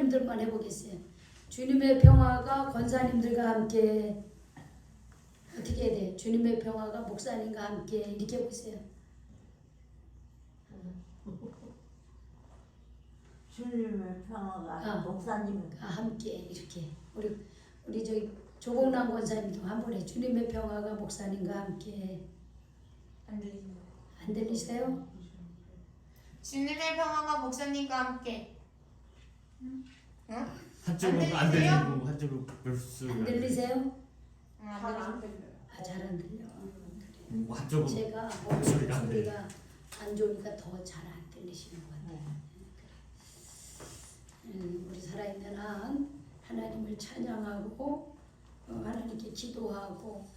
권사님들만 해보겠어요. 주님의 평화가 권사님들과 함께. 어떻게 해야 돼? 주님의 평화가 목사님과 함께. 이렇게 해보세요. 주님의 평화가 목사님과 함께. 이렇게. 우리 저기 조봉남 권사님도 한번 해. 주님의 평화가 목사님과 함께. 안 들리세요? 주님의 평화가 목사님과 함께. 응? 한쪽은 안 들리고 한쪽은 벌써 안 들리세요? 안 들려요. 잘 안 들려. 그래. 한쪽은 제가 목소리가 안 목소리가 안 좋으니까 더 잘 안 들리시는 것 같아요. 우리 살아있는 한 하나님을 찬양하고 하나님께 기도하고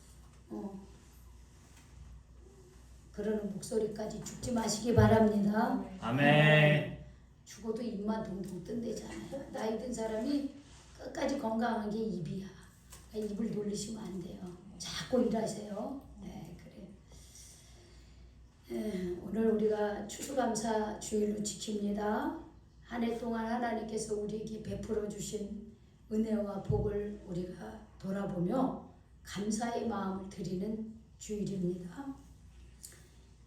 그러는 목소리까지 죽지 마시기 바랍니다. 아멘. 죽어도 입만 동동 뜬대잖아요. 나이 든 사람이 끝까지 건강한 게 입이야. 그러니까 입을 놀리시면 안 돼요. 자꾸 일하세요. 네, 그래. 오늘 우리가 추수감사 주일로 지킵니다. 한 해 동안 하나님께서 우리에게 베풀어 주신 은혜와 복을 우리가 돌아보며 감사의 마음을 드리는 주일입니다.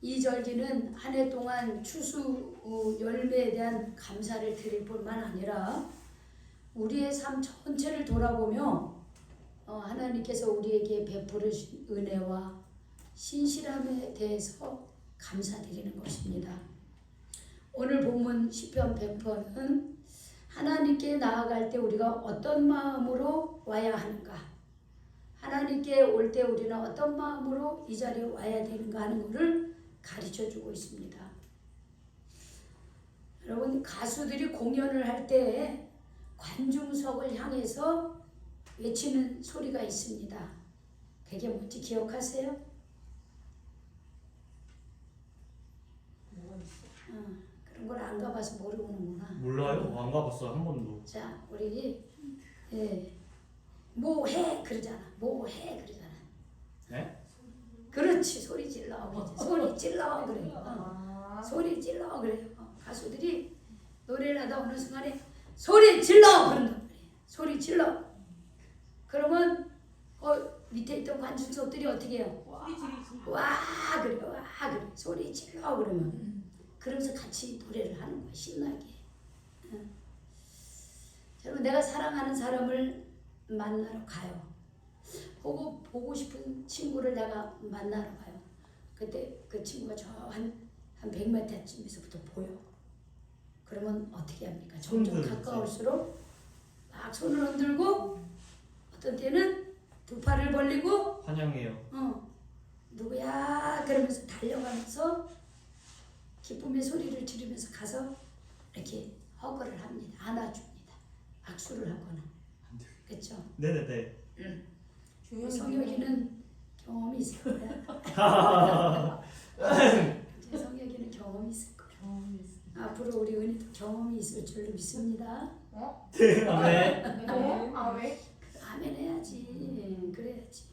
이 절기는 한 해 동안 추수 열매에 대한 감사를 드릴 뿐만 아니라 우리의 삶 전체를 돌아보며 하나님께서 우리에게 베푸신 은혜와 신실함에 대해서 감사드리는 것입니다. 오늘 본문 시편 100편은 하나님께 나아갈 때 우리가 어떤 마음으로 와야 하는가, 하나님께 올 때 우리는 어떤 마음으로 이 자리에 와야 되는가 하는 것을 가르쳐주고 있습니다. 여러분, 가수들이 공연을 할 때 관중석을 향해서 외치는 소리가 있습니다. 그게 뭔지 기억하세요? 그런 걸 안 가봐서 모르는구나. 몰라요? 안 가봤어요 한 번도. 자, 우리 뭐해 그러잖아. 뭐해 그러잖아. 네? 그렇지, 소리 질러. 소리 질러 그래. 소리 질러 그래. 가수들이 노래를 하다 어느 순간에 소리 질러 그런단 말이야. 소리 질러. 그러면 밑에 있던 관중석들이 어떻게 해요? 와 그래, 와 그래. 소리 질러 그러면. 그러면서 같이 노래를 하는 거야, 신나게. 여러분, 내가 사랑하는 사람을 만나러 가요. 보고 싶은 친구를 내가 만나러 가요. 그때 그 친구가 저 한 100m쯤에서부터 보여. 그러면 어떻게 합니까? 점점 가까울수록 막 손을 흔들고, 어떤 때는 두 팔을 벌리고 환영해요. 누구야? 그러면서 달려가면서 기쁨의 소리를 지르면서 가서 이렇게 허그를 합니다. 안아줍니다. 악수를 하거나. 그렇죠? 네네네. 성혁이는 경험이 있을 거야. 성혁이는 경험이 있을 거야. 앞으로 우리 은희도 경험이 있을 줄로 믿습니다. 아멘. 왜? 아멘 해야지. 그래야지.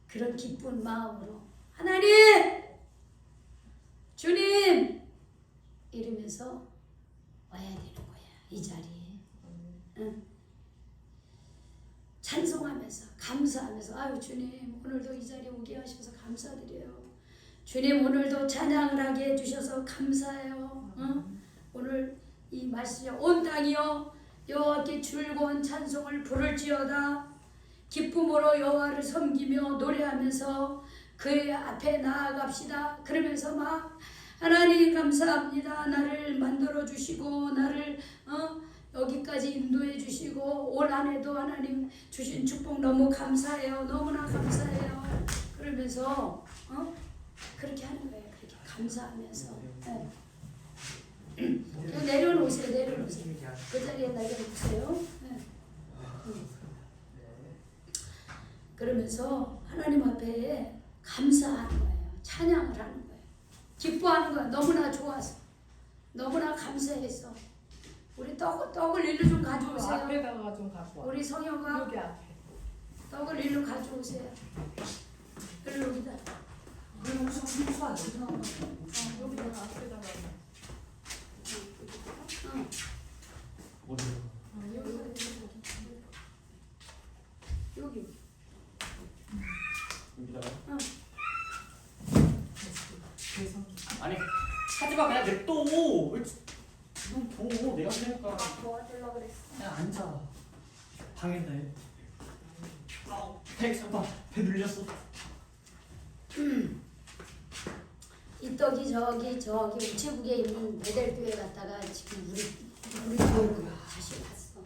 그런 기쁜 마음으로 하나님! 주님! 이러면서 와야 되는 거야. 이 자리에. 찬송하면서 감사하면서 아유 주님 오늘도 이 자리에 오게 하셔서 감사드려요. 주님 오늘도 찬양을 하게 해주셔서 감사해요. 오늘 이 말씀이 온 땅이여 여호와께 즐거운 찬송을 부를지어다. 기쁨으로 여호와를 섬기며 노래하면서 그의 앞에 나아갑시다. 그러면서 막 하나님 감사합니다. 나를 만들어 주시고 나를 여기까지 인도해 주시고 올 한해도 하나님 주신 축복 너무 감사해요. 너무나 감사해요. 그러면서 그렇게 하는 거예요. 그렇게 감사하면서. 내려놓으세요. 그 자리에 내려놓으세요. 그러면서 하나님 앞에 감사하는 거예요. 찬양을 하는 거예요. 기뻐하는 거예요. 너무나 좋아서. 너무나 감사해서. 우리 떡을 일로 좀 가져오세요. 앞에다가 좀 갖고 와. 우리 성형아 여기 앞에. 떡을 일로 가져오세요. 일로 여기다. 여기다가 앞에다가. 어디? 여기. 여기다가. 그래서 아니 하지마 그냥 냅둬. 좀 줘. 내가 하니까. 도와주려고 그랬어. 그냥 앉아. 방해네. 배 잡아. 배 눌렸어. 이 떡이 저기 우체국에 있는 배달교회 갔다가 지금 우리 교회로 다시 왔어.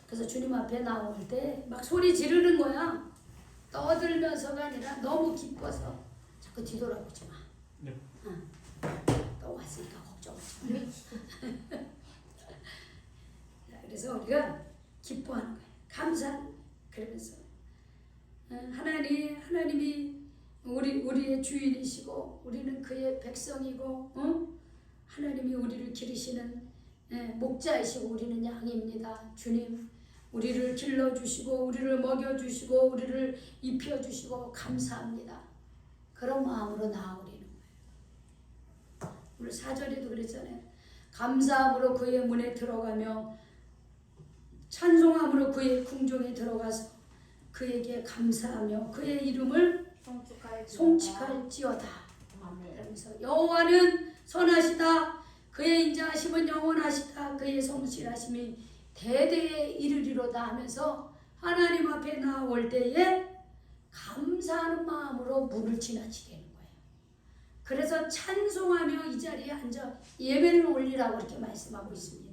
그래서 주님 앞에 나올 때 막 소리 지르는 거야. 떠들면서가 아니라 너무 기뻐서 자꾸 뒤돌아보지 마. 네. 또 왔으니까 걱정하지 마. 그래서 우리가 기뻐하는 거예요. 감사하는 거예요. 그러면서 하나님이 우리의 주인이시고 우리는 그의 백성이고 하나님이 우리를 기르시는 목자이시고 우리는 양입니다. 주님 우리를 길러주시고 우리를 먹여주시고 우리를 입혀주시고 감사합니다. 그런 마음으로 나아오리는 거예요. 오늘 4절에도 그랬잖아요. 감사함으로 그의 문에 들어가며 찬송함으로 그의 궁중에 들어가서 그에게 감사하며 그의 이름을 송축할지어다. 그러면서 여호와는 선하시다. 그의 인자하심은 영원하시다. 그의 성실하심이 대대에 이르리로다 하면서 하나님 앞에 나올 때에 감사하는 마음으로 문을 지나치게 하는 거예요. 그래서 찬송하며 이 자리에 앉아 예배를 올리라고 이렇게 말씀하고 있습니다.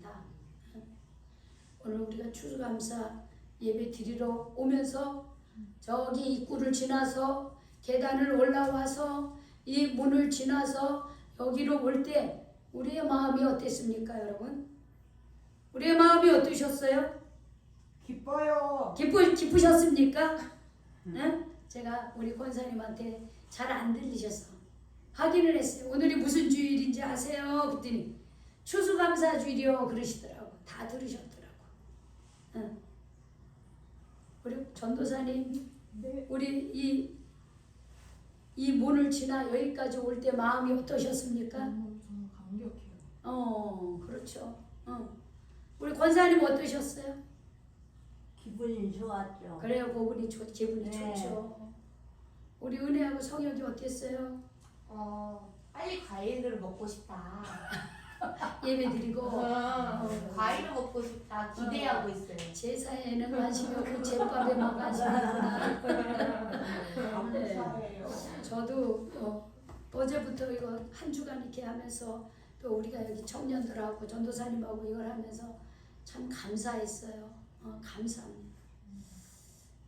오늘 우리가 추수감사 예배 드리러 오면서 저기 입구를 지나서 계단을 올라와서 이 문을 지나서 여기로 올 때 우리의 마음이 어땠습니까, 여러분? 우리의 마음이 어떠셨어요? 기뻐요. 기쁘셨습니까? 응? 제가 우리 권사님한테 잘 안 들리셔서 확인을 했어요. 오늘이 무슨 주일인지 아세요? 그랬더니 추수감사 주일이요 그러시더라고. 다 들으셨더라고. 응. 우리 전도사님, 우리 이 문을 지나 여기까지 올 때 마음이 어떠셨습니까? 저는 감격해요. 그렇죠. 우리 권사님 어떠셨어요? 기분이 좋았죠. 그래요, 기분이 네. 좋죠. 우리 은혜하고 성혁이 어땠어요? 빨리 과일을 먹고 싶다. 예배 드리고 과일을 먹고 싶다. 기대하고 있어요. 제사에는 관심이 없고 제밥에만 관심이 있구나. 감사해요. 저도 어제부터 이거 한 주간 이렇게 하면서 또 우리가 여기 청년들하고 전도사님하고 이걸 하면서 참 감사했어요. 감사합니다.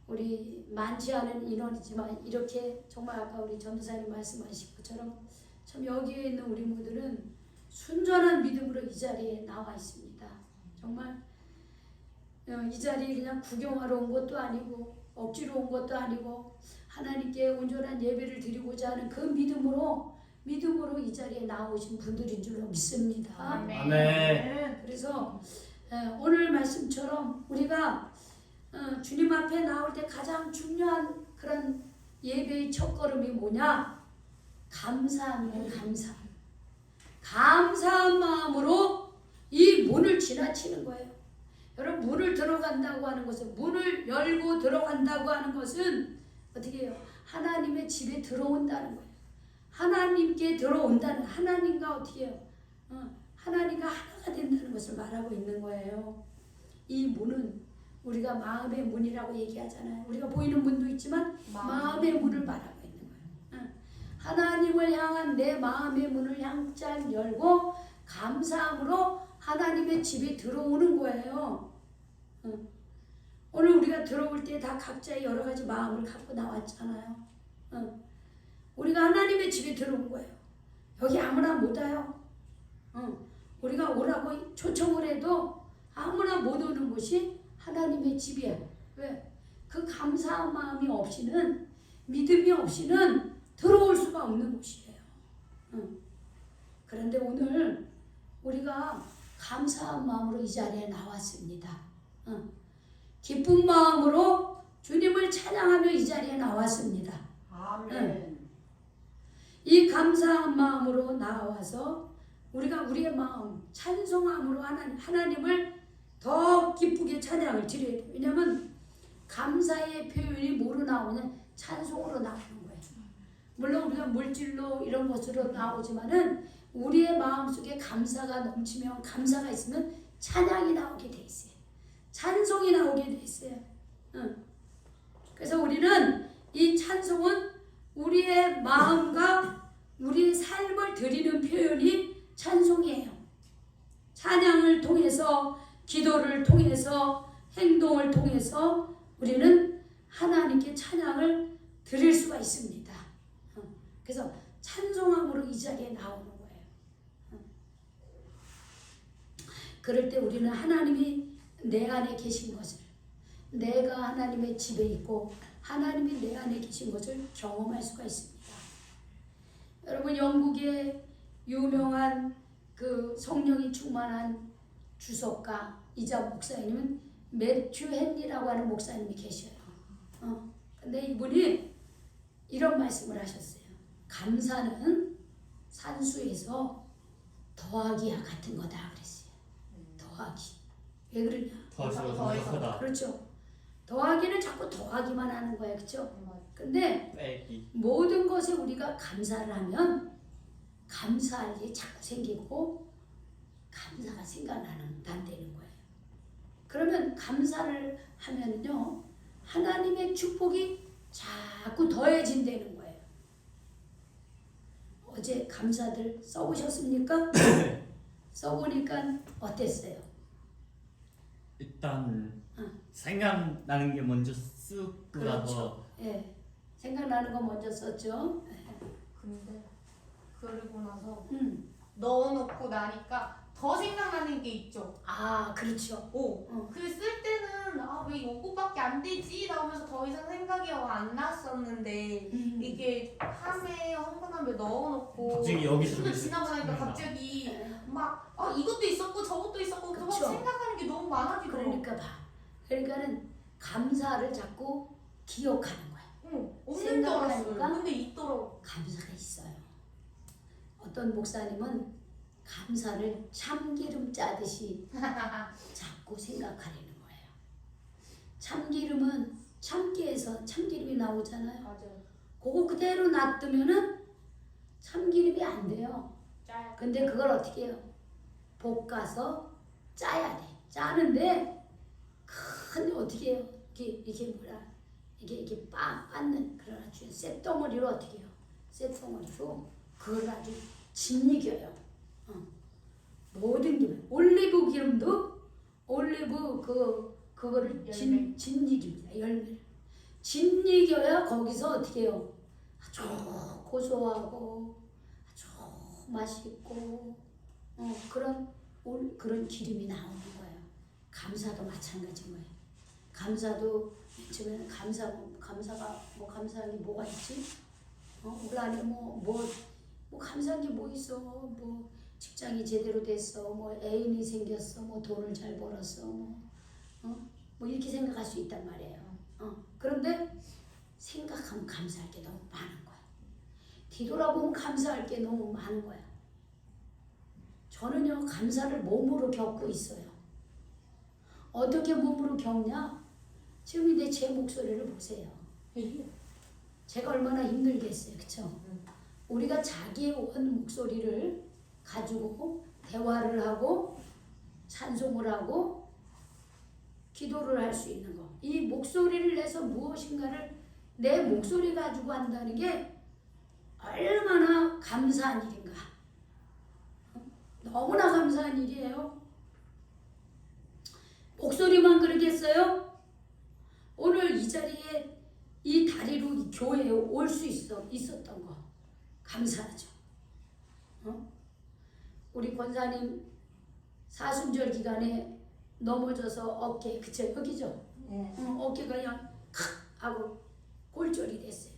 우리 많지 않은 인원이지만 이렇게 정말 아까 우리 전도사님 말씀하신 것처럼 참 여기에 있는 우리 모두는 순전한 믿음으로 이 자리에 나와 있습니다. 정말 이 자리에 그냥 구경하러 온 것도 아니고 억지로 온 것도 아니고 하나님께 온전한 예배를 드리고자 하는 그 믿음으로 이 자리에 나오신 분들인 줄로 믿습니다. 아멘. 그래서 오늘 말씀처럼 우리가 주님 앞에 나올 때 가장 중요한 그런 예배의 첫걸음이 뭐냐? 감사합니다. 감사한 마음으로 이 문을 지나치는 거예요. 여러분, 문을 들어간다고 하는 것은, 문을 열고 들어간다고 하는 것은 어떻게 해요? 하나님의 집에 들어온다는 거예요. 하나님께 들어온다는, 하나님과 어떻게 해요? 하나님과 하나가 된다는 것을 말하고 있는 거예요. 이 문은 우리가 마음의 문이라고 얘기하잖아요. 우리가 보이는 문도 있지만 마음의 문을 말하고 있는 거예요. 하나님을 향한 내 마음의 문을 향짝 열고 감사함으로 하나님의 집에 들어오는 거예요. 오늘 우리가 들어올 때 다 각자의 여러 가지 마음을 갖고 나왔잖아요. 우리가 하나님의 집에 들어온 거예요. 여기 아무나 못 와요. 우리가 오라고 초청을 해도 아무나 못 오는 곳이 하나님의 집이야. 왜? 그 감사한 마음이 없이는, 믿음이 없이는 들어올 수가 없는 곳이에요. 그런데 오늘 우리가 감사한 마음으로 이 자리에 나왔습니다. 기쁜 마음으로 주님을 찬양하며 이 자리에 나왔습니다. 아멘. 이 감사한 마음으로 나와서 우리가 우리의 마음 찬송함으로 하나님을 더 기쁘게 찬양을 드려야 돼요. 왜냐하면 감사의 표현이 뭐로 나오냐? 찬송으로 나오는 거예요. 물론 우리가 물질로 이런 것으로 나오지만은 우리의 마음속에 감사가 넘치면, 감사가 있으면 찬양이 나오게 돼 있어요. 찬송이 나오게 돼 있어요. 그래서 우리는 이 찬송은 우리의 마음과 우리의 삶을 드리는 표현이 찬송이에요. 찬양을 통해서, 기도를 통해서, 행동을 통해서 우리는 하나님께 찬양을 드릴 수가 있습니다. 그래서 찬송함으로 이 자리에 나오는 거예요. 그럴 때 우리는 하나님이 내 안에 계신 것을, 내가 하나님의 집에 있고 하나님이 내 안에 계신 것을 경험할 수가 있습니다. 여러분, 영국의 유명한 그 성령이 충만한 주석가이자 목사님은 매튜 헨리라고 하는 목사님이 계셔요. 근데 이분이 이런 말씀을 하셨어요. 감사는 산수에서 더하기와 같은 거다 그랬어요. 더하기. 왜 그러냐? 더할수록 더 해서. 크다. 그렇죠. 더하기는 자꾸 더하기만 하는 거예요. 그렇죠? 근데 빼기. 모든 것에 우리가 감사를 하면 감사할 일이 자꾸 생기고 감사가 생각난다는 거예요. 그러면 감사를 하면요, 하나님의 축복이 자꾸 더해진다는 거예요. 어제 감사들 써보셨습니까? 써보니까 어땠어요? 일단 생각나는 게 먼저 쓱 나서 그렇죠. 예, 생각나는 거 먼저 썼죠. 근데 그러고 나서 음. 넣어놓고 나니까 더 생각나는 게 있죠. 아, 그렇죠. 오, 그 쓸 때는 왜 이것밖에 안 되지? 나오면서 더 이상 생각이 안 났었는데 이게 함에 헌금함에 넣어놓고 갑자기 여기서 좀 더 지나고 나니까 생각나. 갑자기 막 이것도 있었고 저것도 있었고 그거 그쵸. 생각하는 게 너무 많아지더라고. 그러니까 그러니까는 감사를 자꾸 기억하는 거야. 없는 줄 알았어요. 생각하니까? 근데 있더라고. 감사가 있어요. 어떤 목사님은 감사를 참기름 짜듯이 자꾸 생각하려는 거예요. 참기름은 참기에서 참기름이 나오잖아요. 맞아요. 그거 그대로 놔두면은 참기름이 안 돼요. 짜야. 근데 그걸 어떻게 해요? 볶아서 짜야 돼. 짜는데 큰 어떻게 해요? 이게 뭐라? 이게 빻는 그런 아주 쇳덩어리로 어떻게 해요? 쇳덩어리로 그걸 아주 짓이겨요. 모든 기름, 올리브 기름도 올리브 그거를 짓이깁니다. 열매를 짓이겨야 거기서 어떻게 해요? 아주 고소하고 아주 맛있고 그런 기름이 나오는 거예요. 감사도 마찬가지인 거예요. 감사도 처음에는 감사가 감사한 게 뭐가 있지? 우리 안에 뭐 감사한 게 뭐 있어? 뭐 직장이 제대로 됐어? 뭐 애인이 생겼어? 뭐 돈을 잘 벌었어? 뭐 이렇게 생각할 수 있단 말이에요. 그런데 생각하면 감사할 게 너무 많은 거야. 뒤돌아보면 감사할 게 너무 많은 거야. 저는요, 감사를 몸으로 겪고 있어요. 어떻게 몸으로 겪냐? 지금 이제 제 목소리를 보세요. 제가 얼마나 힘들겠어요. 그쵸? 우리가 자기의 원 목소리를 가지고 대화를 하고 찬송을 하고 기도를 할 수 있는 거. 이 목소리를 내서 무엇인가를 내 목소리 가지고 한다는 게 얼마나 감사한 일인가. 너무나 감사한 일이에요. 목소리만 그러겠어요? 오늘 이 자리에 이 다리로 이 교회에 올 수 있었던 거 감사하죠. 우리 권사님 사순절 기간에 넘어져서 어깨, 그쵸? 여기죠? 네. 어깨가 그냥 칵 하고 골절이 됐어요.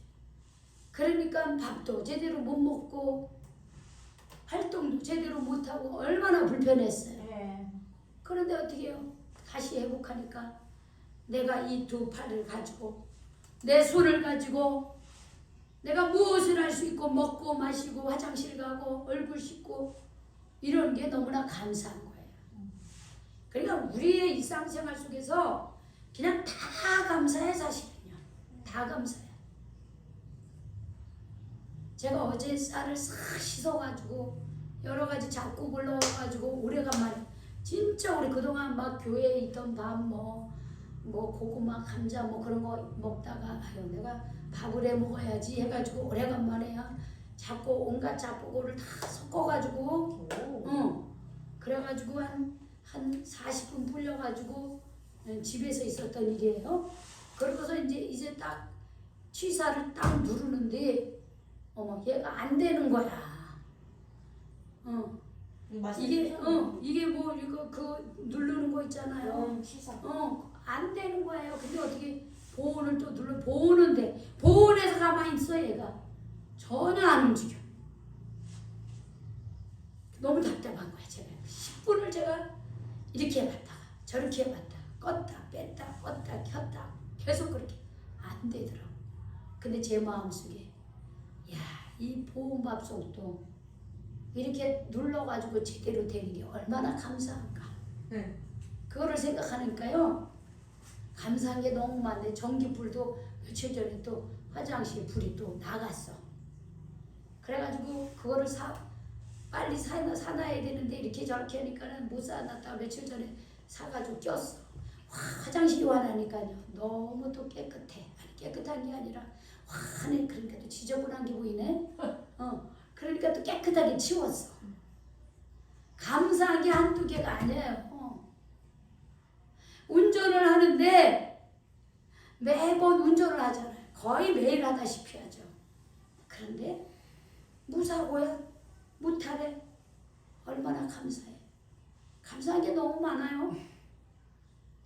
그러니까 밥도 제대로 못 먹고 활동도 제대로 못하고 얼마나 불편했어요. 네. 그런데 어떻게 해요? 다시 회복하니까 내가 이 두 팔을 가지고 내 손을 가지고 내가 무엇을 할 수 있고 먹고 마시고 화장실 가고 얼굴 씻고 이런 게 너무나 감사한 거예요. 그러니까 우리의 일상생활 속에서 그냥 다 감사해 사실은요. 다 감사해. 제가 어제 쌀을 싹 씻어가지고 여러 가지 잡곡을 넣어가지고 오래간만에 진짜 우리 그동안 막 교회에 있던 밥 뭐 고구마 감자 뭐 그런 거 먹다가 아유 내가 밥을 해 먹어야지 해가지고 오래간만에 잡곡 온갖 잡곡을 다 섞어가지고 그래가지고 한 40분 불려가지고 집에서 있었던 일이에요. 그러고서 이제 딱 취사를 딱 누르는데 어머 얘가 안 되는 거야. 이게 뭐 이거 그 누르는 거 있잖아요. 취사. 안 되는 거예요. 근데 어떻게 보온을 또 눌러 보온인데 보온에서 가만히 있어 얘가 전혀 안 움직여. 너무 답답한 거야 제가. 10분을 제가 이렇게 해봤다가 저렇게 해봤다가 껐다 뺐다 껐다 켰다 계속 그렇게 안 되더라고. 근데 제 마음속에 야, 이 보온밥솥도 이렇게 눌러가지고 제대로 되는 게 얼마나 감사한가. 네. 그거를 생각하니까요. 감사한 게 너무 많네. 전기불도 며칠 전에 또 화장실 불이 또 나갔어. 그래가지고 그거를 빨리 사놔야 되는데 이렇게 저렇게 하니까는 못 사놨다가 며칠 전에 사가지고 꼈어. 화장실이 환하니까요. 너무 또 깨끗해. 아니 깨끗한 게 아니라 환해. 그러니까 또 지저분한 게 보이네. 그러니까 또 깨끗하게 치웠어. 감사한 게 한두 개가 아니에요. 운전을 하는데 매번 운전을 하잖아요. 거의 매일 하다시피 하죠. 그런데 무사고야 무탈해. 얼마나 감사해. 감사한 게 너무 많아요.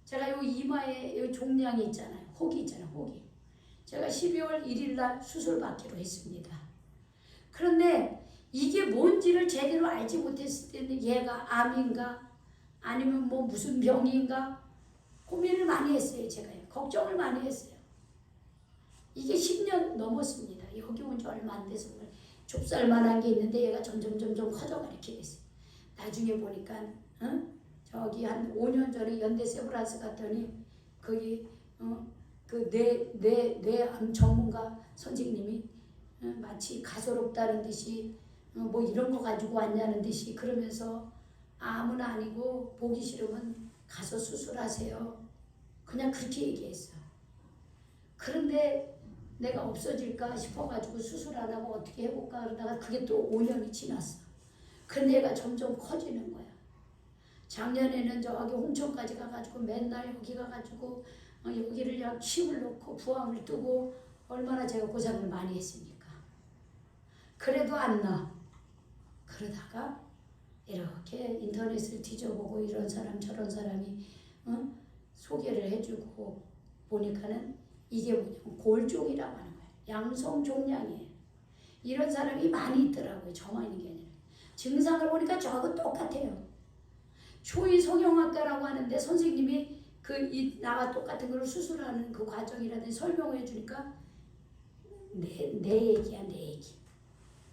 제가 요 이마에 요 종양이 있잖아요. 혹이 있잖아요. 혹이. 제가 12월 1일 날 수술 받기로 했습니다. 그런데 이게 뭔지를 제대로 알지 못했을 때는 얘가 암인가 아니면 뭐 무슨 병인가 고민을 많이 했어요. 제가 걱정을 많이 했어요. 이게 10년 넘었습니다. 여기 온 지 얼마 안 돼서 좁쌀만한 게 있는데 얘가 점점 커져가 이렇게 됐어요. 나중에 보니까 저기 한 5년 전에 연대 세브란스 갔더니 거기 그 뇌암 전문가 선생님이 마치 가소롭다는 듯이 뭐 이런 거 가지고 왔냐는 듯이 그러면서 암은 아니고 보기 싫으면 가서 수술하세요. 그냥 그렇게 얘기했어. 그런데 내가 없어질까 싶어가지고 수술 안 하고 어떻게 해볼까 그러다가 그게 또 5년이 지났어. 근데 얘가 점점 커지는 거야. 작년에는 저기 홍천까지 가가지고 맨날 여기 가가지고 여기를 그냥 침을 놓고 부항을 뜨고 얼마나 제가 고생을 많이 했습니까. 그래도 안 나. 그러다가 이렇게 인터넷을 뒤져보고 이런 사람 저런 사람이 소개를 해주고 보니까는 이게 뭐냐면 골종이라고 하는 거예요. 양성종양이에요. 이런 사람이 많이 있더라고요. 저만 있는 게 아니라. 증상을 보니까 저하고 똑같아요. 초의 성형외과라고 하는데 선생님이 나와 똑같은 걸 수술하는 그 과정이라든지 설명을 해주니까 내 얘기야 내 얘기.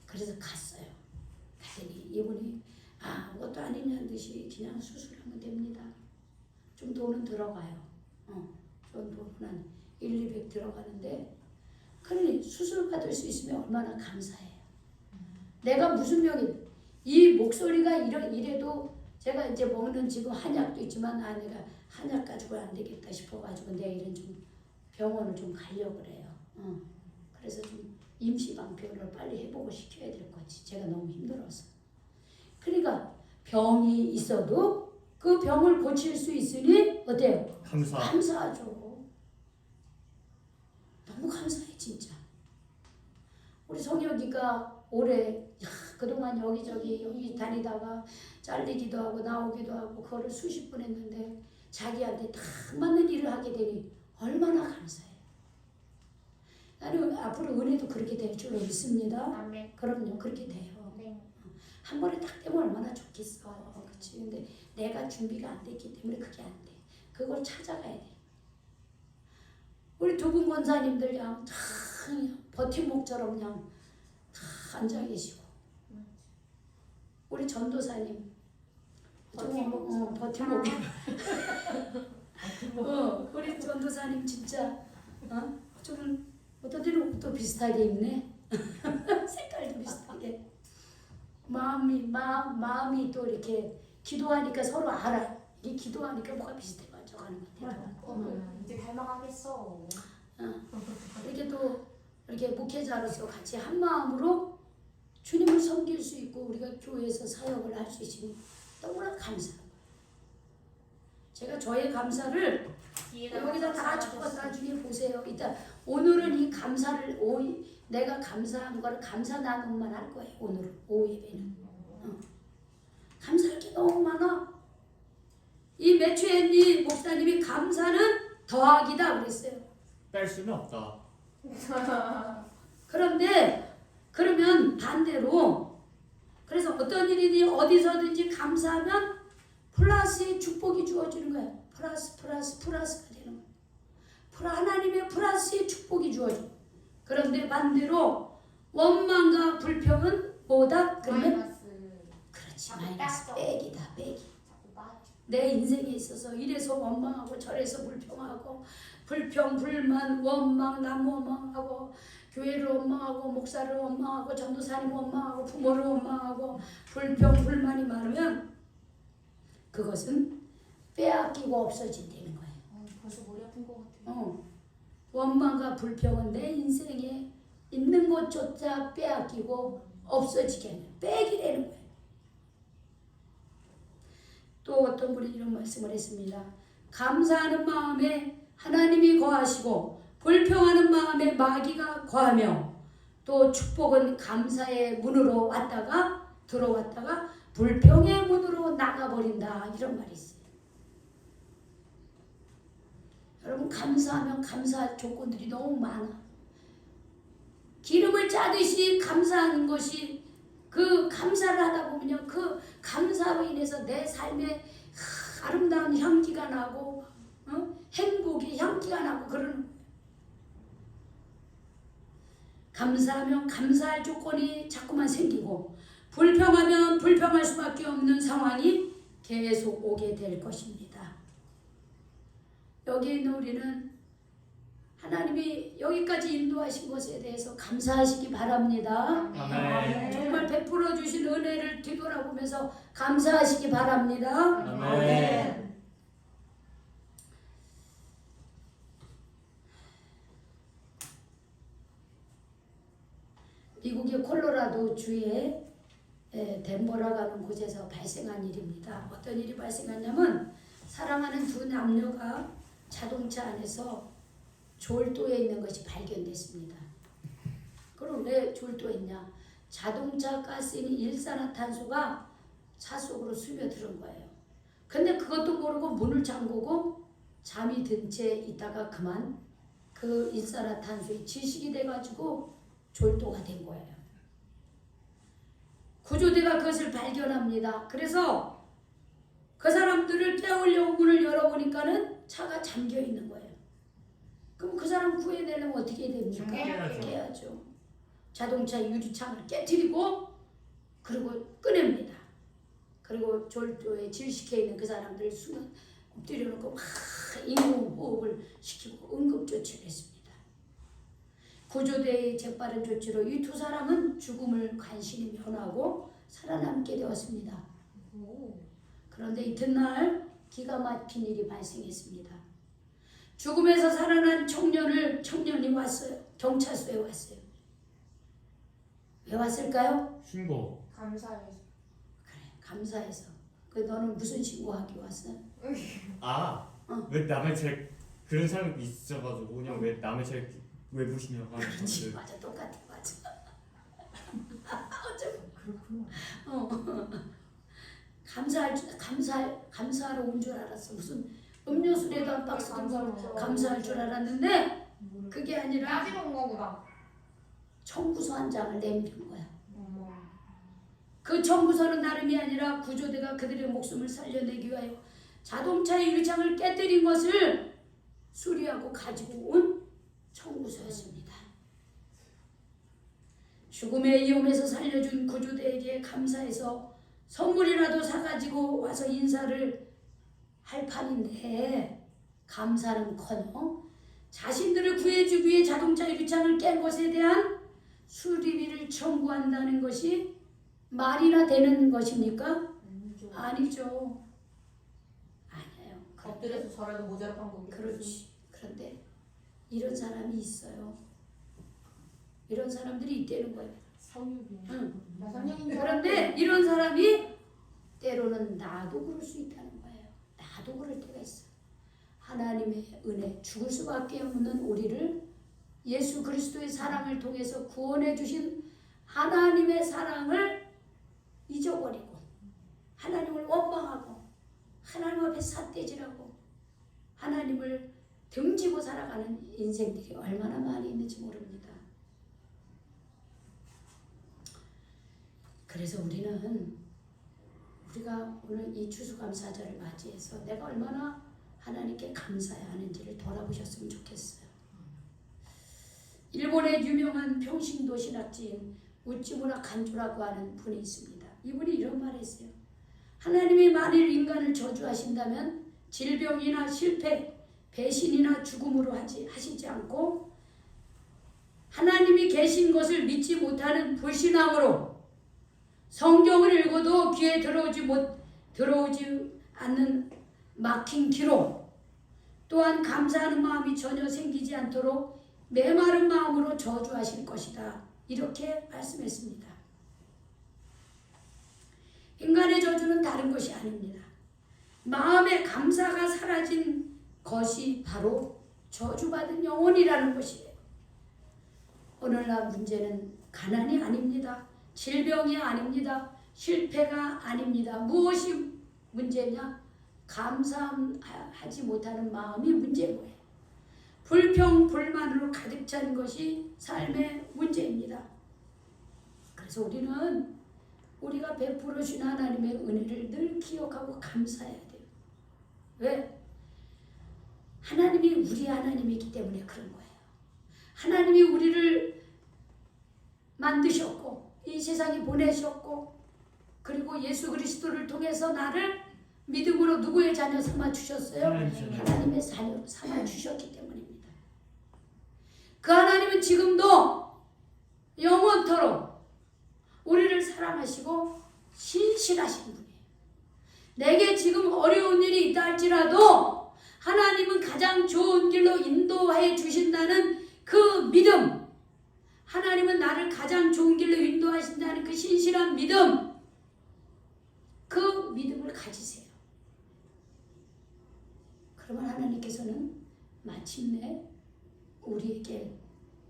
그래서 갔어요. 갔더니 이분이 아무것도 아니냐는 듯이 그냥 수술하면 됩니다. 좀 돈은 들어가요. 좀 돈은 한 1, 200 들어가는데 그러니 수술 받을 수 있으면 얼마나 감사해요. 내가 무슨 병이 이 목소리가 이래도 제가 이제 먹는 지금 한약도 있지만 내가 한약 가지고 안 되겠다 싶어가지고 내일은 좀 병원을 좀 가려고 그래요. 그래서 좀 임시방편을 빨리 회복을 시켜야 될 거지. 제가 너무 힘들어서. 그러니까 병이 있어도 그 병을 고칠 수 있으니 어때요? 감사하죠. 너무 감사해 진짜. 우리 성혁이가 올해 그동안 여기 다니다가 잘리기도 하고 나오기도 하고 그거를 수십 번 했는데 자기한테 딱 맞는 일을 하게 되니 얼마나 감사해요. 나는 앞으로 은혜도 그렇게 될 줄로 믿습니다. 아멘. 그럼요. 그렇게 돼요. 네. 한 번에 딱 되면 얼마나 좋겠어. 그치? 근데 내가 준비가 안 됐기 때문에 그게 안 돼. 그걸 찾아가야 돼. 우리 두 분 권사님들 그냥 다 그냥 버팀목처럼 그냥 다 앉아 계시고 우리 전도사님 버팀목. 버팀목 우리 전도사님 진짜 좀 어떤 데는 옷도 비슷하게 입네 색깔도 비슷하게 마음이 또 이렇게 기도하니까 서로 알아 이 기도하니까 뭐가 비슷해가지고 하는 것 같아요. 이제 닮아가겠어. 이렇게 또 이렇게 목회자로서 같이 한 마음으로 주님을 섬길 수 있고 우리가 교회에서 사역을 할 수 있으니 너무나 감사합니다. 제가 저의 감사를 여기다 다 적어서 나중에 보세요. 이따 오늘은 이 감사를 내가 감사한 걸 감사 나눔만 할 거예요. 오늘 오후 예배는 감사할 게 너무 많아. 이 매추앤니 목사님이 감사는 더하기다 그랬어요. 뺄 수는 없다. 그런데 그러면 반대로 그래서 어떤 일이니 어디서든지 감사하면 플러스의 축복이 주어지는 거야. 플러스가 되는 거야. 하나님의 플러스의 축복이 주어져. 그런데 반대로 원망과 불평은 뭐다? 그러면 마이너스. 그렇지 자꾸 마이너스 땄어. 빼기다 빼기. 자꾸 빠져. 내 인생에 있어서 이래서 원망하고 저래서 불평하고 불평 불만 원망 남 원망하고 교회를 원망하고 목사를 원망하고 전도사님 원망하고 부모를 원망하고 불평 불만이 많으면 그것은 빼앗기고 없어진다는 거예요. 벌써 머리 아픈 것 같아. 원망과 불평은 내 인생에 있는 것조차 빼앗기고 없어지게 하는 빼기라는 거예요. 또 어떤 분이 이런 말씀을 했습니다. 감사하는 마음에 하나님이 거하시고 불평하는 마음에 마귀가 거하며 또 축복은 감사의 문으로 들어왔다가 불평의 문으로 나가버린다 이런 말이 있어요. 여러분 감사하면 감사할 조건들이 너무 많아. 기름을 짜듯이 감사하는 것이 그 감사를 하다 보면요 그 감사로 인해서 내 삶에 아름다운 향기가 나고 행복의 향기가 나고 그러는 거예요. 감사하면 감사할 조건이 자꾸만 생기고 불평하면 불평할 수밖에 없는 상황이 계속 오게 될 것입니다. 여기 있는 우리는 하나님이 여기까지 인도하신 것에 대해서 감사하시기 바랍니다. 아멘. 정말 베풀어 주신 은혜를 뒤돌아보면서 감사하시기 바랍니다. 아멘. 미국의 콜로라도 주에 덴버라고 하는 곳에서 발생한 일입니다. 어떤 일이 발생했냐면 사랑하는 두 남녀가 자동차 안에서 졸도에 있는 것이 발견됐습니다. 그럼 왜 졸도했냐? 자동차 가스인 일산화탄소가 차 속으로 스며들은 거예요. 근데 그것도 모르고 문을 잠그고 잠이 든 채 있다가 그만 그 일산화탄소에 질식이 돼가지고 졸도가 된 거예요. 구조대가 그것을 발견합니다. 그래서 그 사람들을 깨우려고 문을 열어보니까는 차가 잠겨 있는 거예요. 그럼 그 사람 구해내려면 어떻게 됩니까? 깨야죠. 자동차 유리창을 깨트리고 그리고 꺼냅니다. 그리고 졸도에 질식해 있는 그 사람들을 순간 엎드려 놓고 막 인공호흡을 시키고 응급조치를 했습니다. 구조대의 재빠른 조치로 이 두 사람은 죽음을 간신히 면하고 살아남게 되었습니다. 그런데 이튿날 기가 막힌 일이 발생했습니다. 죽음에서 살아난 청년이 왔어요. 경찰서에 왔어요. 왜 왔을까요? 신고. 감사해서. 그래, 감사해서. 너는 무슨 신고하기 왔어? 왜 남의 책 그런 사람이 있어가지고 그냥 왜 남의 책 왜 보시냐고 하는 그렇지, 건데. 맞아, 똑같아, 맞아. 그렇구나. 감사하러 온 줄 알았어. 무슨 음료수에도 한 박스 들고 감사할 줄 알았는데 그게 아니라 따지고 온 거구나. 청구서 한 장을 내밀은 거야. 어머. 그 청구서는 다름이 아니라 구조대가 그들의 목숨을 살려내기 위하여 자동차의 유리창을 깨뜨린 것을 수리하고 가지고 온 청구서였습니다. 죽음의 위험에서 살려준 구주대에게 감사해서 선물이라도 사가지고 와서 인사를 할 판인데 감사는커녕 자신들을 구해주기 위해 자동차 유리창을 깬 것에 대한 수리비를 청구한다는 것이 말이나 되는 것입니까? 아니죠. 아니에요. 엎드려서 절해도 모자랄 방법이 그렇지. 그런데 이런 사람이 있어요. 이런 사람들이 있다는 거예요. 성육이. 응. 나 성령인 줄 그런데 이런 사람이 때로는 나도 그럴 수 있다는 거예요. 나도 그럴 때가 있어. 하나님의 은혜, 죽을 수밖에 없는 우리를 예수 그리스도의 사랑을 통해서 구원해 주신 하나님의 사랑을 잊어버리고 하나님을 원망하고 하나님 앞에 삿대질하고 하나님을 등지고 살아가는 인생들이 얼마나 많이 있는지 모릅니다. 그래서 우리가 오늘 이 추수감사절을 맞이해서 내가 얼마나 하나님께 감사해야 하는지를 돌아보셨으면 좋겠어요. 일본의 유명한 평신도 신학지인 우찌무라 간조라고 하는 분이 있습니다. 이분이 이런 말을 했어요. 하나님이 만일 인간을 저주하신다면 질병이나 실패, 배신이나 죽음으로 하시지 않고 하나님이 계신 것을 믿지 못하는 불신앙으로 성경을 읽어도 귀에 들어오지 않는 막힌 귀로 또한 감사하는 마음이 전혀 생기지 않도록 메마른 마음으로 저주하실 것이다. 이렇게 말씀했습니다. 인간의 저주는 다른 것이 아닙니다. 마음의 감사가 사라진 것이 바로 저주받은 영혼이라는 것이에요. 오늘날 문제는 가난이 아닙니다. 질병이 아닙니다. 실패가 아닙니다. 무엇이 문제냐? 감사하지 못하는 마음이 문제인 거예요. 불평, 불만으로 가득 찬 것이 삶의 문제입니다. 그래서 우리는 우리가 베풀어 주신 하나님의 은혜를 늘 기억하고 감사해야 돼요. 왜? 하나님이 우리 하나님이기 때문에 그런 거예요. 하나님이 우리를 만드셨고 이 세상에 보내셨고 그리고 예수 그리스도를 통해서 나를 믿음으로 누구의 자녀 삼아 주셨어요? 하나님의 자녀로 삼아 주셨기 때문입니다. 그 하나님은 지금도 영원토록 우리를 사랑하시고 신실하신 분이에요. 내게 지금 어려운 일이 있다 할지라도 하나님은 가장 좋은 길로 인도해 주신다는 그 믿음, 하나님은 나를 가장 좋은 길로 인도하신다는 그 신실한 믿음, 그 믿음을 가지세요. 그러면 하나님께서는 마침내 우리에게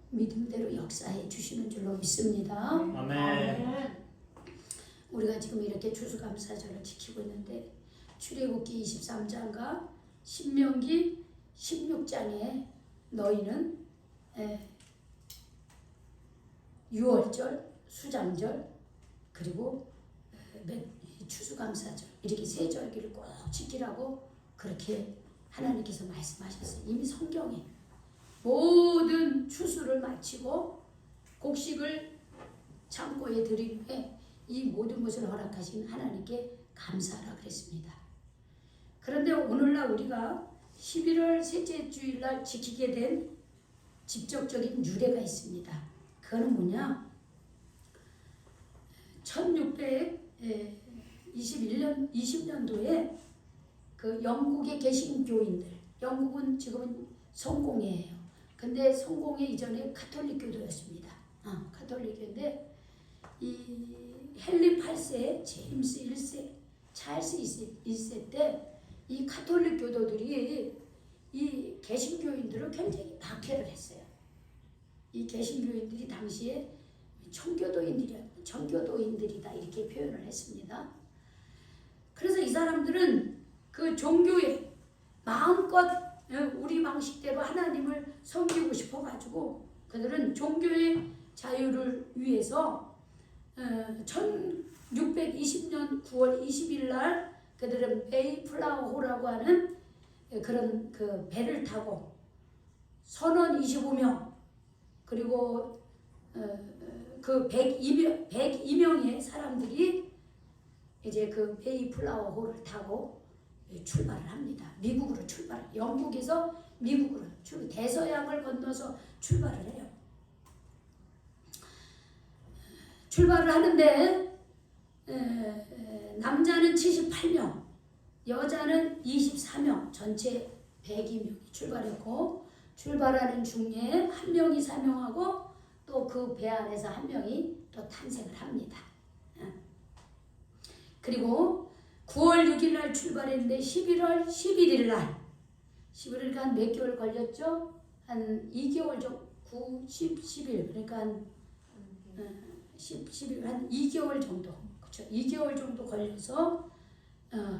믿음대로 역사해 주시는 줄로 믿습니다. 아멘. 우리가 지금 이렇게 추수감사절을 지키고 있는데 출애굽기 23장과 신명기 16장에 너희는 유월절, 수장절 그리고 추수감사절 이렇게 세 절기를 꼭 지키라고 그렇게 하나님께서 말씀하셨어요. 이미 성경에 모든 추수를 마치고 곡식을 창고에 들인 후에 이 모든 것을 허락하신 하나님께 감사하라 그랬습니다. 그런데 오늘날 우리가 11월 셋째 주일날 지키게 된 직접적인 유래가 있습니다. 그거는 뭐냐? 1620년도에 그 영국에 계신 교인들, 영국은 지금은 성공회예요. 근데 성공회 이전에 가톨릭 교도였습니다. 가톨릭교인데 이 헨리 8세, 제임스 1세, 찰스 1세 때 이 가톨릭 교도들이 이 개신교인들을 굉장히 박해를 했어요. 이 개신교인들이 당시에 정교도인들이다 이렇게 표현을 했습니다. 그래서 이 사람들은 그 종교에 마음껏 우리 방식대로 하나님을 섬기고 싶어가지고 그들은 종교의 자유를 위해서 1620년 9월 20일 날 그들은 메이플라워호라고 하는 그런 그 배를 타고 선원 25명, 그리고 그 102명의 사람들이 이제 그 메이플라워 호를 타고 출발을 합니다. 미국으로 영국에서 미국으로 대서양을 건너서 출발을 해요. 출발을 하는데 남자는 78명, 여자는 24명, 전체 102명이 출발했고, 출발하는 중에 한 명이 사명하고 또 그 배 안에서 한 명이 또 탄생을 합니다. 그리고 9월 6일 날 출발했는데 11월 11일 날, 11일 한 몇 개월 걸렸죠? 한 2개월 정도, 9, 10, 11, 그러니까 한 11, 한 2개월 정도, 그렇죠? 2개월 정도 걸려서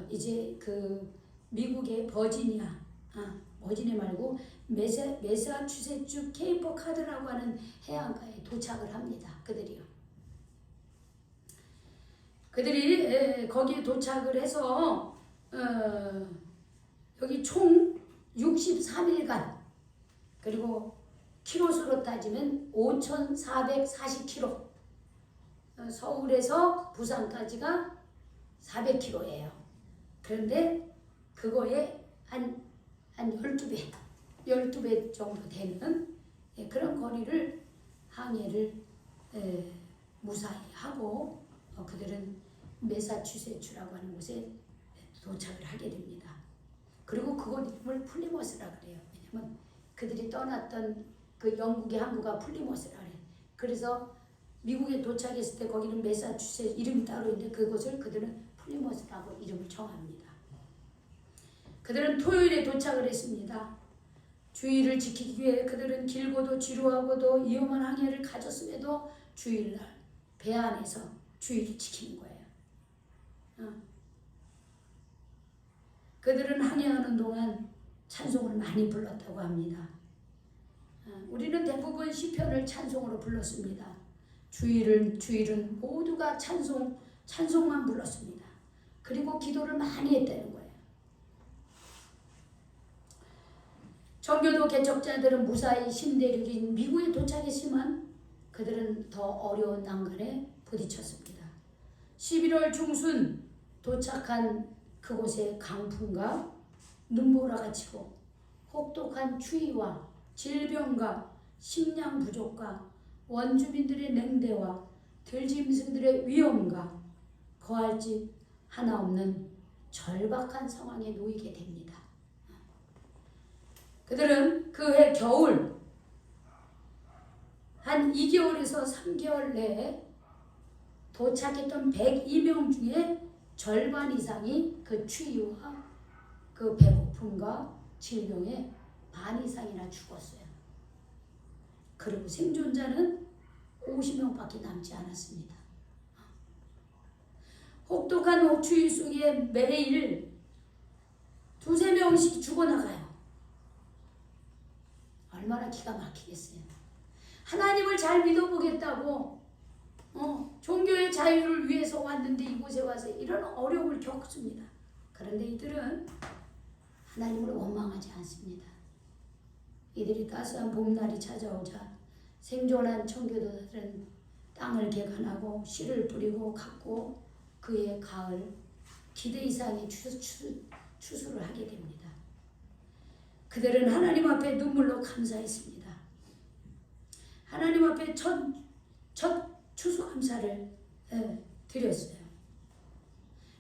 이제 그 미국의 버지니아 말고 매사추세츠 케이프 카드라고 하는 해안가에 도착을 합니다. 그들이 거기에 도착을 해서 여기 총 63일간, 그리고 키로수로 따지면 5,440km, 서울에서 부산까지가 400km예요. 그런데 그거에 한 12배 정도 되는 그런 거리를 항해를 무사히 하고 그들은 매사추세츠라고 하는 곳에 도착을 하게 됩니다. 그리고 그곳 이름을 플리머스라 그래요. 왜냐면 그들이 떠났던 그 영국의 항구가 플리머스라 그래요. 그래서 미국에 도착했을 때 거기는 매사추세츠 이름이 따로 있는데 그곳을 그들은 플리머스라고 이름을 정합니다. 그들은 토요일에 도착을 했습니다. 주의를 지키기 위해 그들은 길고도 지루하고도 위험한 항해를 가졌음에도 주일날 배 안에서 주의를 지키는 거예요. 그들은 항해하는 동안 찬송을 많이 불렀다고 합니다. 우리는 대부분 시편을 찬송으로 불렀습니다. 주일은 모두가 찬송만 불렀습니다. 그리고 기도를 많이 했다는 거예요. 정교도 개척자들은 무사히 신대륙인 미국에 도착했지만 그들은 더 어려운 난관에 부딪혔습니다. 11월 중순 도착한 그곳에 강풍과 눈보라가 치고 혹독한 추위와 질병과 식량 부족과 원주민들의 냉대와 들짐승들의 위험과 거할 집 하나 없는 절박한 상황에 놓이게 됩니다. 그들은 그해 겨울 한 2개월에서 3개월 내에 도착했던 102명 중에 절반 이상이 그 추위와 그 배고픔과 질병에 반 이상이나 죽었어요. 그리고 생존자는 50명밖에 남지 않았습니다. 혹독한 옥추위 속에 매일 2-3명씩 죽어나가요. 얼마나 기가 막히겠어요. 하나님을 잘 믿어보겠다고 종교의 자유를 위해서 왔는데 이곳에 와서 이런 어려움을 겪습니다. 그런데 이들은 하나님을 원망하지 않습니다. 이들이 따스한 봄날이 찾아오자 생존한 청교도들은 땅을 개간하고 씨를 뿌리고 갖고 그의 가을 기대 이상의 추수를 하게 됩니다. 그들은 하나님 앞에 눈물로 감사했습니다. 하나님 앞에 첫 추수감사를 드렸어요.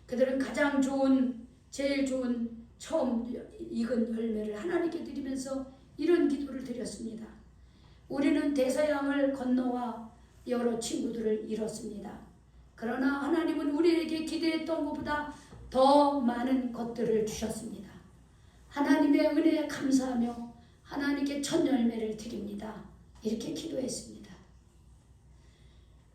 그들은 가장 좋은, 제일 좋은 처음 익은 열매를 하나님께 드리면서 이런 기도를 드렸습니다. 우리는 대서양을 건너와 여러 친구들을 잃었습니다. 그러나 하나님은 우리에게 기대했던 것보다 더 많은 것들을 주셨습니다. 하나님의 은혜에 감사하며 하나님께 첫 열매를 드립니다. 이렇게 기도했습니다.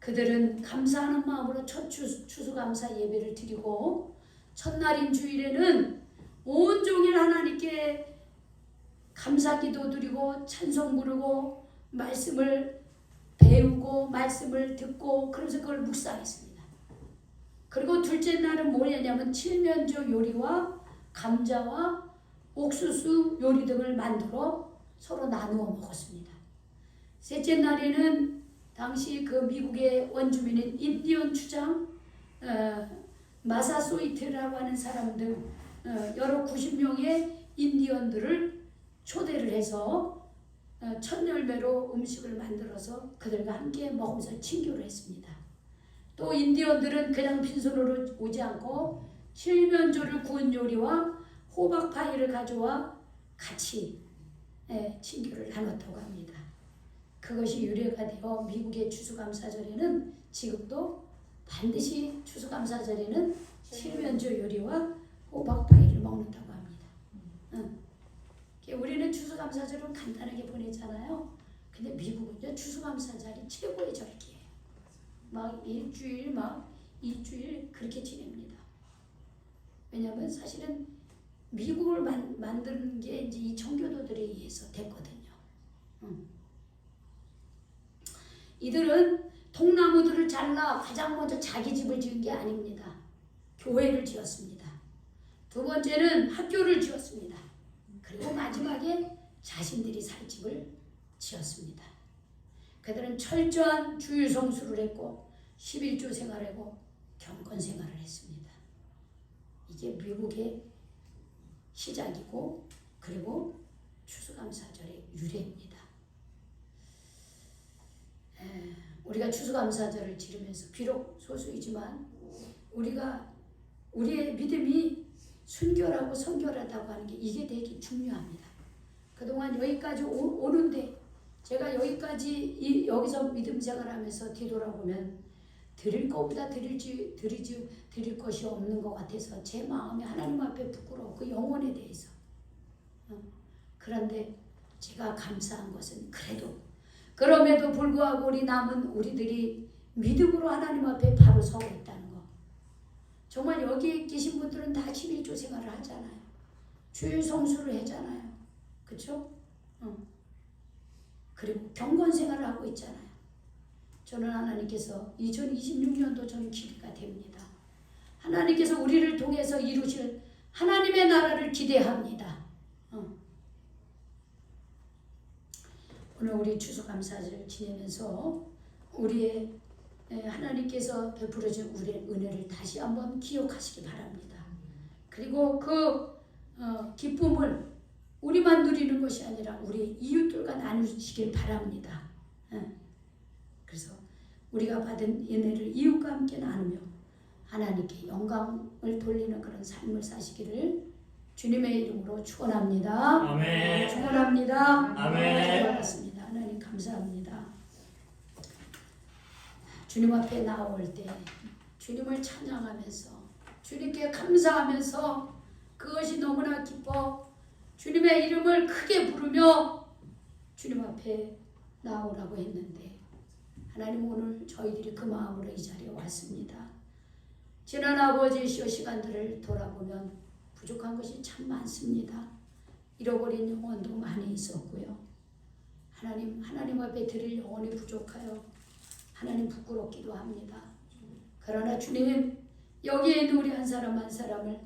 그들은 감사하는 마음으로 첫 추수감사 예배를 드리고 첫날인 주일에는 온종일 하나님께 감사기도 드리고 찬송 부르고 말씀을 배우고 말씀을 듣고 그러면서 그걸 묵상했습니다. 그리고 둘째 날은 뭐냐면 칠면조 요리와 감자와 옥수수 요리 등을 만들어 서로 나누어 먹었습니다. 셋째 날에는 당시 그 미국의 원주민인 인디언 추장 마사소이트라고 하는 사람들 여러 90명의 인디언들을 초대를 해서 첫 열매로 음식을 만들어서 그들과 함께 먹으면서 친교를 했습니다. 또 인디언들은 그냥 빈손으로 오지 않고 칠면조를 구운 요리와 호박파이를 가져와 같이 친교를 나눴다고 합니다. 그것이 유래가 되어 미국의 추수감사절에는 지금도 반드시 추수감사절에는 칠면조 요리와 호박파이를 먹는다고 합니다. 우리는 추수감사절은 간단하게 보내잖아요. 근데 미국은요 추수감사절이 최고의 절기예요. 막 일주일 막 2주일 그렇게 지냅니다. 왜냐하면 사실은 미국을 만드는 게 이제 이 청교도들에 의해서 됐거든요. 이들은 통나무들을 잘라 가장 먼저 자기 집을 지은 게 아닙니다. 교회를 지었습니다. 두 번째는 학교를 지었습니다. 그리고 마지막에 자신들이 살 집을 지었습니다. 그들은 철저한 주일 성수를 했고 11조 생활하고 경건 생활을 했습니다. 이게 미국의 시작이고 그리고 추수감사절의 유래입니다. 우리가 추수감사절을 지르면서 비록 소수이지만 우리의 믿음이 순결하고 성결하다고 하는 게 이게 되게 중요합니다. 그동안 여기까지 오는데 제가 여기서 믿음 생활하면서 뒤돌아보면 드릴 것보다 드릴 것이 없는 것 같아서 제 마음이 하나님 앞에 부끄러워 그 영혼에 대해서. 그런데 제가 감사한 것은 그럼에도 불구하고 우리들이 믿음으로 하나님 앞에 바로 서고 있다는 거. 정말 여기 계신 분들은 다 11조 생활을 하잖아요. 주일 성수를 하잖아요. 그렇죠? 그리고 경건 생활을 하고 있잖아요. 저는 하나님께서 2026년도 저는 기대가 됩니다. 하나님께서 우리를 통해서 이루실 하나님의 나라를 기대합니다. 오늘 우리 추수감사절을 지내면서 우리의 하나님께서 베풀어 준 우리의 은혜를 다시 한번 기억하시기 바랍니다. 그리고 그 기쁨을 우리만 누리는 것이 아니라 우리 이웃들과 나누시길 바랍니다. 그래서 우리가 받은 은혜를 이웃과 함께 나누며 하나님께 영광을 돌리는 그런 삶을 사시기를 주님의 이름으로 축원합니다. 아멘. 축원합니다. 아멘. 고맙습니다. 하나님 감사합니다. 주님 앞에 나올 때 주님을 찬양하면서 주님께 감사하면서 그것이 너무나 기뻐 주님의 이름을 크게 부르며 주님 앞에 나오라고 했는데 하나님 오늘 저희들이 그 마음으로 이 자리에 왔습니다. 지난 아버지시여 시간들을 돌아보면 부족한 것이 참 많습니다. 잃어버린 영혼도 많이 있었고요. 하나님 앞에 드릴 영혼이 부족하여 하나님 부끄럽기도 합니다. 그러나 주님 여기에 있는 우리 한 사람 한 사람을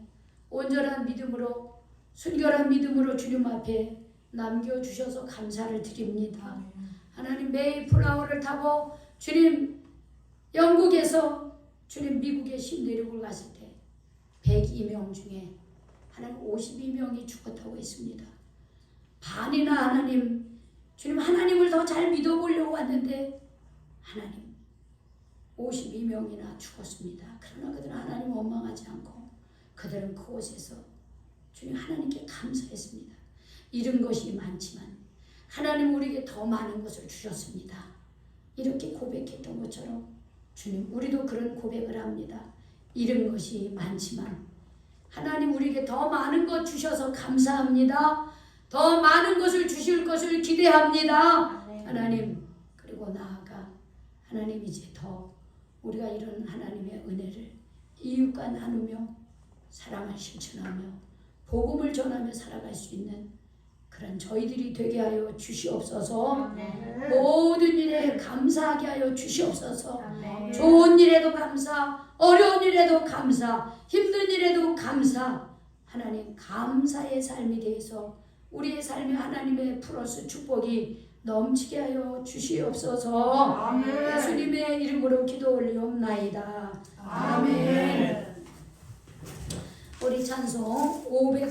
온전한 믿음으로 순결한 믿음으로 주님 앞에 남겨주셔서 감사를 드립니다. 하나님 메이플라워를 타고 주님 영국에서 주님 미국의 신대륙을 갔을 때 102명 중에 하나님 52명이 죽었다고 했습니다. 반이나 하나님 주님 하나님을 더 잘 믿어보려고 왔는데 하나님 52명이나 죽었습니다. 그러나 그들은 하나님 원망하지 않고 그들은 그곳에서 주님 하나님께 감사했습니다. 잃은 것이 많지만 하나님 우리에게 더 많은 것을 주셨습니다. 이렇게 고백했던 것처럼 주님 우리도 그런 고백을 합니다. 잃은 것이 많지만 하나님 우리에게 더 많은 것 주셔서 감사합니다. 더 많은 것을 주실 것을 기대합니다. 하나님 그리고 나아가 하나님 이제 더 우리가 이런 하나님의 은혜를 이웃과 나누며 사랑을 실천하며 복음을 전하며 살아갈 수 있는 그런 저희들이 되게 하여 주시옵소서. 모든 일에 감사하게 하여 주시옵소서. 좋은 일에도 감사, 어려운 일에도 감사, 힘든 일에도 감사. 하나님 감사의 삶에 대해서 우리의 삶에 하나님의 플러스 축복이 넘치게 하여 주시옵소서. 아멘. 예수님의 이름으로 기도 올리옵나이다. 아멘. 우리 찬송 500